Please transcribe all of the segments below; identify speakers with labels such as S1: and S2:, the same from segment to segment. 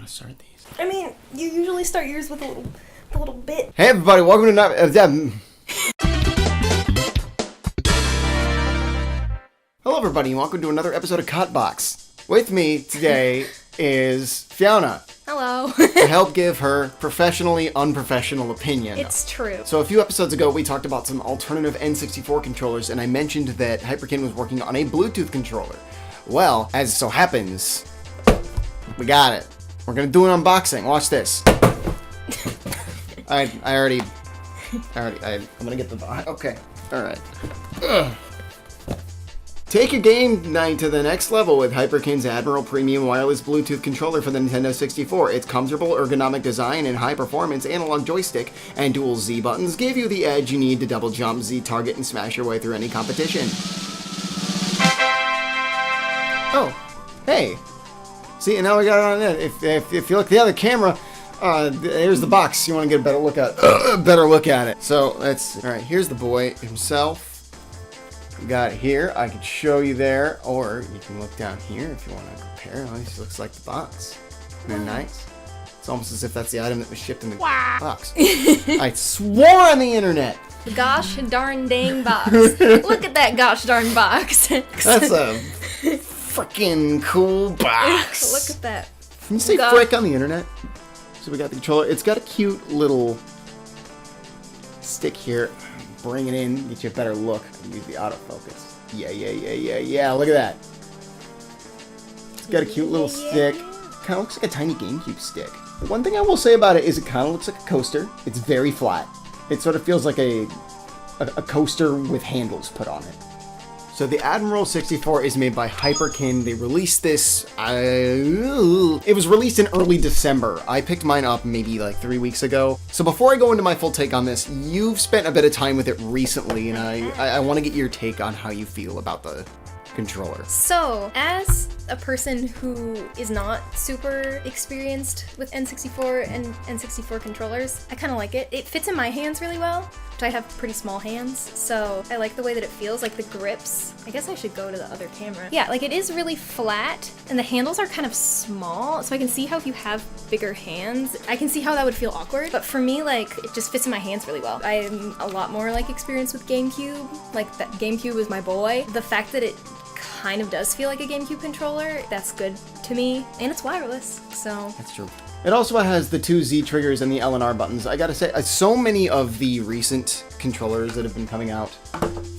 S1: want to start these?
S2: I mean, you usually start yours with a little bit.
S1: Hey everybody, welcome to another... Hello everybody, and welcome to another episode of KOT BOX. With me today is Fiona.
S2: Hello.
S1: To help give her professionally unprofessional opinion.
S2: It's true.
S1: So a few episodes ago, we talked about some alternative N64 controllers, and I mentioned that Hyperkin was working on a Bluetooth controller. Well, as it so happens, we got it. We're gonna do an unboxing. Watch this. I'm gonna get the box. Okay. All right. Ugh. Take your game night to the next level with Hyperkin's Admiral Premium Wireless Bluetooth Controller for the Nintendo 64. Its comfortable ergonomic design and high-performance analog joystick and dual Z buttons give you the edge you need to double jump, Z target, and smash your way through any competition. Oh, hey. See, and now we got it on there. If you look at the other camera, there's the box. You want to get a better look at it. So that's all right. Here's the boy himself. We got it here. I could show you there, or you can look down here if you want to compare. Oh, this looks like the box. Isn't that nice? It's almost as if that's the item that was shipped in the box. I swore on the internet.
S2: Gosh darn dang box. Look at that gosh darn box.
S1: That's a freaking cool box.
S2: Look at that.
S1: Can you say frick on the internet? So we got the controller. It's got a cute little stick here. Bring it in, get you a better look. Use the autofocus. Yeah. Look at that. It's got a cute little stick. Kind of looks like a tiny GameCube stick. One thing I will say about it is it kind of looks like a coaster. It's very flat. It sort of feels like a coaster with handles put on it. So the Admiral 64 is made by Hyperkin. They released this, it was released in early December. I picked mine up maybe like 3 weeks ago. So before I go into my full take on this, you've spent a bit of time with it recently, and I want to get your take on how you feel about the controller.
S2: So, as a person who is not super experienced with N64 and N64 controllers, I kind of like it. It fits in my hands really well. I have pretty small hands, so I like the way that it feels, like the grips. I guess I should go to the other camera. Yeah, like it is really flat, and the handles are kind of small, so I can see how if you have bigger hands, I can see how that would feel awkward. But for me, like, it just fits in my hands really well. I'm a lot more, like, experienced with GameCube. Like, that GameCube was my boy. The fact that it kind of does feel like a GameCube controller, that's good to me. And it's wireless, so...
S1: That's true. It also has the two Z triggers and the L and R buttons. I gotta say, so many of the recent controllers that have been coming out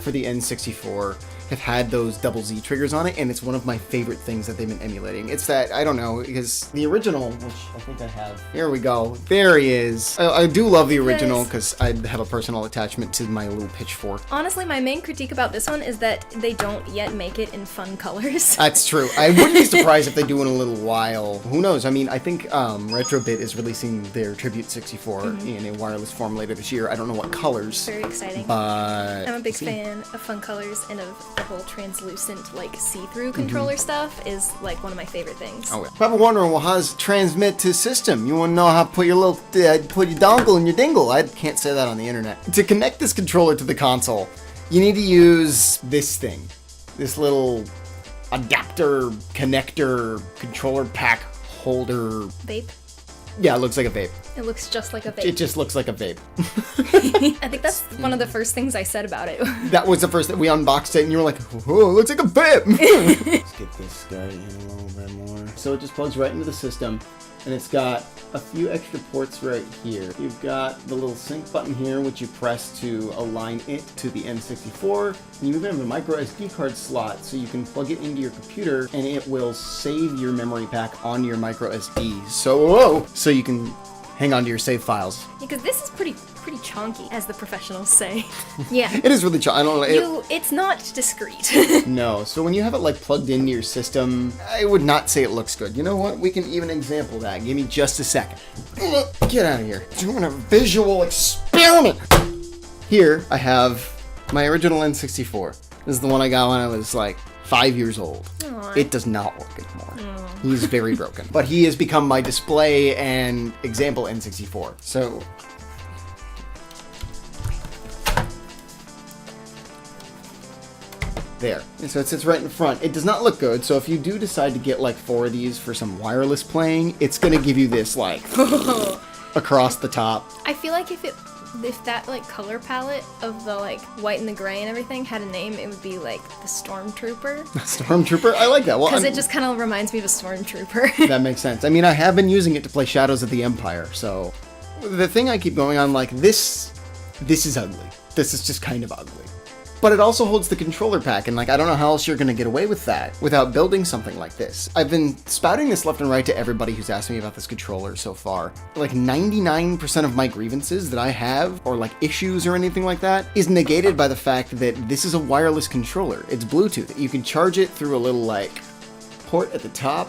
S1: for the N64 have had those double Z triggers on it, and it's one of my favorite things that they've been emulating. It's that, I don't know, because the original, which I think I have, here we go, there he is. I do love the original because I have a personal attachment to my little pitchfork.
S2: Honestly, my main critique about this one is that they don't yet make it in fun colors.
S1: That's true. I wouldn't be surprised if they do in a little while. Who knows? I mean, I think Retrobit is releasing their Tribute 64 in a wireless form later this year. I don't know what colors.
S2: Very exciting.
S1: But
S2: I'm a big fan of fun colors and of the whole translucent, like, see-through controller stuff is, like, one of my favorite things.
S1: Oh, yeah. Probably wondering, well, how does it transmit to system? You want to know how to put your little, put your dongle in your dingle. I can't say that on the internet. To connect this controller to the console, you need to use this thing. This little adapter, connector, controller pack holder.
S2: Vape?
S1: Yeah, it looks like a vape.
S2: It looks just like a vape.
S1: It just looks like a vape.
S2: I think that's one of the first things I said about it.
S1: That was the first that we unboxed it, and you were like, "Oh, it looks like a vape." Let's get this guy in a little bit more. So it just plugs right into the system, and it's got a few extra ports right here. You've got the little sync button here, which you press to align it to the N64. And you even have a micro SD card slot, so you can plug it into your computer, and it will save your memory pack on your micro SD. So you can hang on to your save files.
S2: Because this is pretty chunky, as the professionals say. Yeah.
S1: It is really chunky. I don't know.
S2: It's not discreet.
S1: No. So when you have it like plugged into your system, I would not say it looks good. You know what? We can even example that. Give me just a second. Get out of here. Doing a visual experiment. Here I have my original N64. This is the one I got when I was like 5 years old.
S2: Aww.
S1: It does not work anymore. He's very broken. But he has become my display and example N64. So There. And so it sits right in front. It does not look good, so if you do decide to get like 4 of these for some wireless playing, it's gonna give you this like across the top.
S2: I feel like if that like color palette of the like white and the gray and everything had a name, it would be like the Stormtrooper.
S1: Stormtrooper? I like that. Well,
S2: because it just kind of reminds me of a Stormtrooper.
S1: That makes sense. I mean, I have been using it to play Shadows of the Empire, so the thing I keep going on, like, this is ugly. This is just kind of ugly. But it also holds the controller pack, and like, I don't know how else you're gonna get away with that without building something like this. I've been spouting this left and right to everybody who's asked me about this controller so far. Like 99% of my grievances that I have, or like issues or anything like that, is negated by the fact that this is a wireless controller. It's Bluetooth. You can charge it through a little like port at the top,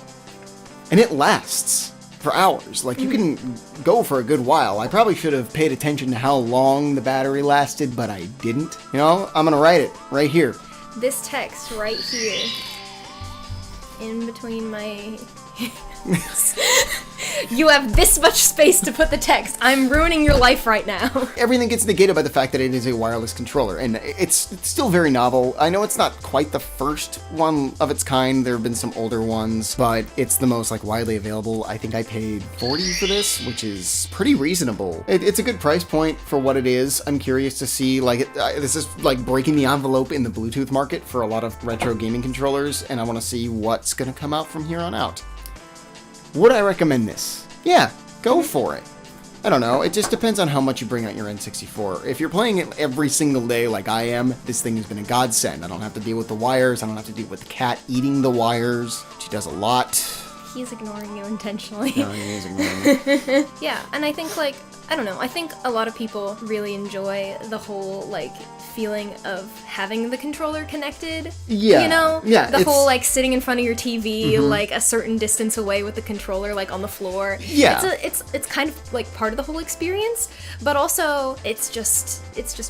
S1: and it lasts for hours. Like, you can go for a good while. I probably should have paid attention to how long the battery lasted, but I didn't. You know, I'm gonna write it right here.
S2: This text right here, in between my... You have this much space to put the text. I'm ruining your life right now.
S1: Everything gets negated by the fact that it is a wireless controller, and it's still very novel. I know it's not quite the first one of its kind. There have been some older ones, but it's the most like widely available. I think I paid $40 for this, which is pretty reasonable. It's a good price point for what it is. I'm curious to see, like, this is like breaking the envelope in the Bluetooth market for a lot of retro gaming controllers, and I want to see what's gonna come out from here on out. Would I recommend this? Yeah, go for it. I don't know, it just depends on how much you bring out your N64. If you're playing it every single day like I am, this thing has been a godsend. I don't have to deal with the wires, I don't have to deal with the cat eating the wires. She does a lot.
S2: He's ignoring you intentionally.
S1: No, he is ignoring me.
S2: Yeah, and I think, like, I don't know, I think a lot of people really enjoy the whole, like, feeling of having the controller connected.
S1: Yeah.
S2: You know?
S1: Yeah.
S2: The whole, like, sitting in front of your TV, like, a certain distance away with the controller, like, on the floor.
S1: Yeah.
S2: It's kind of, like, part of the whole experience, but also it's just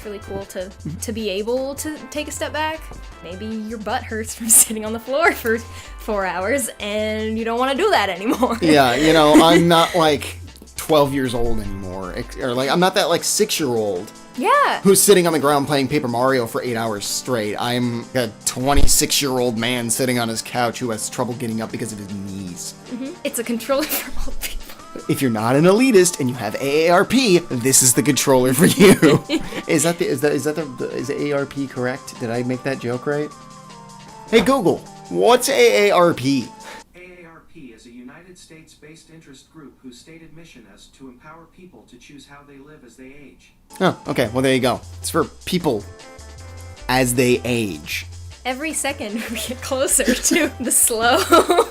S2: really cool to be able to take a step back. Maybe your butt hurts from sitting on the floor for 4 hours, and you don't want to do that anymore.
S1: Yeah, you know, I'm not, like, 12 years old anymore. Or, like, I'm not that, like, 6-year-old.
S2: Yeah.
S1: Who's sitting on the ground playing Paper Mario for 8 hours straight. I'm a 26-year-old man sitting on his couch who has trouble getting up because of his knees.
S2: It's a controller for old people.
S1: If you're not an elitist and you have AARP, this is the controller for you. Is AARP correct? Did I make that joke right? Hey Google, what's AARP?
S3: AARP is a United States-based interest group whose stated mission is to empower people to choose how they live as they age.
S1: Oh, okay, well there you go. It's for people as they age.
S2: Every second we get closer to the slow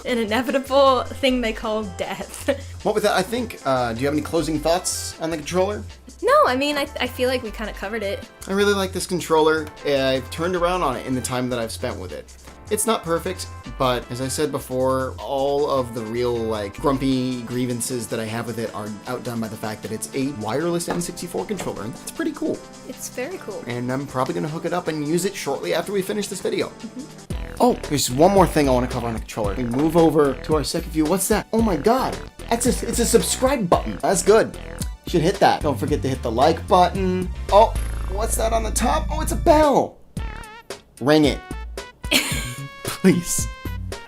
S2: and inevitable thing they call death.
S1: What with that, I think, do you have any closing thoughts on the controller?
S2: No, I mean, I feel like we kind of covered it.
S1: I really like this controller. I've turned around on it in the time that I've spent with it. It's not perfect, but as I said before, all of the real, like, grumpy grievances that I have with it are outdone by the fact that it's a wireless N64 controller, and that's pretty cool.
S2: It's very cool.
S1: And I'm probably going to hook it up and use it shortly after we finish this video. Oh, there's one more thing I want to cover on the controller. We move over to our second view. What's that? Oh my god. It's a subscribe button. That's good. You should hit that. Don't forget to hit the like button. Oh, what's that on the top? Oh, it's a bell. Ring it. Please.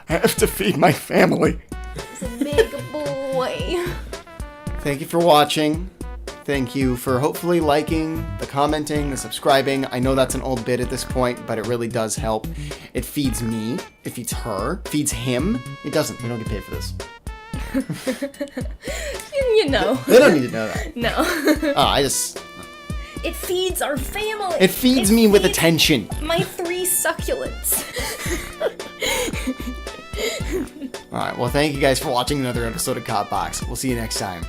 S1: I have to feed my family.
S2: It's a big boy.
S1: Thank you for watching. Thank you for hopefully liking, the commenting, the subscribing. I know that's an old bit at this point, but it really does help. It feeds me. It feeds her. It feeds him. It doesn't. We don't get paid for this.
S2: You know.
S1: They don't need to know that.
S2: No. It feeds our family.
S1: It feeds me with attention.
S2: My 3 succulents.
S1: Alright, well thank you guys for watching another episode of KotBox. We'll see you next time.